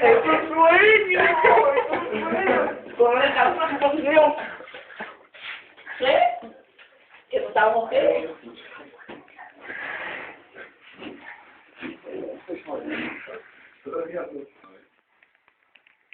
¡Es un sueño! ¡Es un sueño! ¡Con el calor que posición! ¿Qué? ¿Que no estábamos qué? Todavía no.